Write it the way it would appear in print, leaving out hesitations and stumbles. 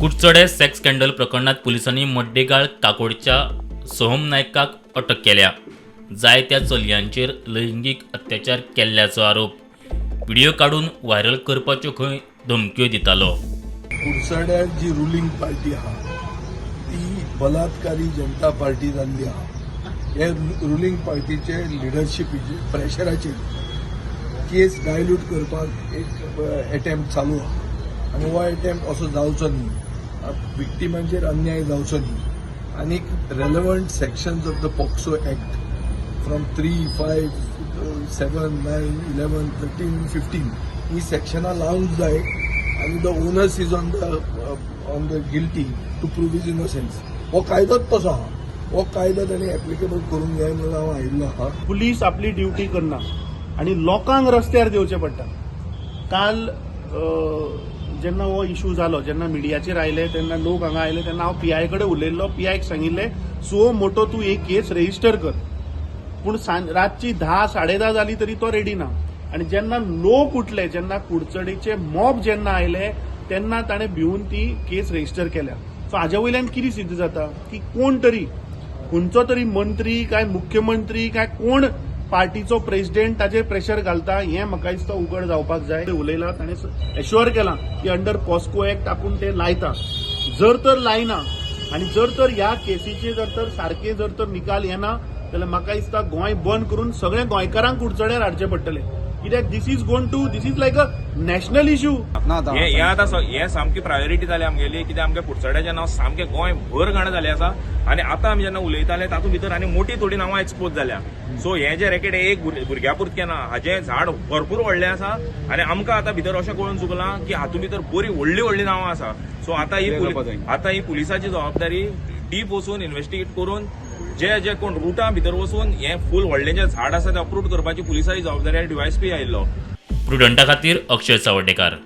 Kudchade sex scandal प्रकरणात पोलिसांनी मड्डेगाळ काकोडच्या सोहम नायकाक अटक केल्या। जायत्या चलयांचेर लैंगिक अत्याचार केल्ल्याचो आरोप व्हिडिओ काढून व्हायरल करपाच्यो खंय धमक्यो दितालो। कुडचड्यार जी रुलिंग पार्टी आहा ती बलात्कारी जनता पार्टी जाल्ली आहा। हे रुलिंग पार्टीचे लिडरशिपीचे प्रेशराचेर केस डायल्यूट करपाक एक अटेम्प्ट चालू आहा आनी हो अटेम्प्ट असो जावचो न्ही, विक्टिमांचेर अन्याय जावचो न्ही आनीक relevant sections of the POCSO act from 3, 5, 7, 9, 11, 13, 15 ही सेक्शनां लावंक जाय आनी the onus is on the guilty to prove his innocence. हो कायदोच तसो आहा, हो कायदो ताणें एप्लिकेबल करूंक जाय म्हणून हांव आयिल्लो आहा। पुलीस आपली ड्युटी करना आणि लोकांक रस्त्यार देवचे पडटा। काल जेन्ना हो इश्यू जालो, जेन्ना मिडियाचेर आयले तेन्ना लोक हांगा आयले तेन्ना हांव पीआय कडेन उलयल्लो। पीआयक सांगिल्ले सो मोटो तूं एक केस रेजिस्टर कर, पूण रातची 10, 10:30 जाली तरी तो रेडी ना। आणि जेन्ना लोक उठले, जेन्ना कुडचडेचे मॉब जेन्ना आयले तेन्ना ताणें भिवून ती केस रेजिस्टर केल्या। सो हाज्या वयल्यान कितें सिद्ध जाता की कोण तरी, खंयचो तरी मंत्री काय मुख्यमंत्री काय कोण पार्टीचो प्रेसिडेंट ताचेर प्रेशर घालता हें म्हाका दिसता उघड जावपाक जाय। उलयला ताणें एश्युअर केलां की अंडर पॉस्को एक्ट आपूण ते लायता। जर तर लायना आनी जर तर ह्या केसीचे जर तर सारके जर तर निकाल येना जाल्यार म्हाका दिसता गोंय बंद करून सगळे गोंयकारांक कुडचड्यार हाडचे पडटले, कित्याक this is like a national issue. हे आतां हे सामकी प्रायोरिटी जाली आमगेली, कित्याक आमगे कुडचड्याचें नांव सामकें गोंय भर घाण जालें आसा आनी आतां आमी जेन्ना उलयताले तातूंत भितर आनी मोठी थोडी नांवां एक्सपोज जाल्या। सो हे जे रॅकेट एक भुरग्या पुरतें ना, हाजें झाड भरपूर व्हडलें आसा आनी आमकां आतां भितर अशें कळून चुकलां की हातूंत भितर बरी व्हडलीं नांवां आसा। सो आतां ही पुलिसाची जबाबदारी डीप वचून इन्व्हेस्टिगेट करून जे कोण रुटा भितर वचून हे फूल व्हडलें जे झाड आसा तें अप्रूट करपाची पुलिसाची जबाबदारी आनी डीवायएसपी आयिल्लो। प्रुडंटा खातीर अक्षय सावड्डेकार।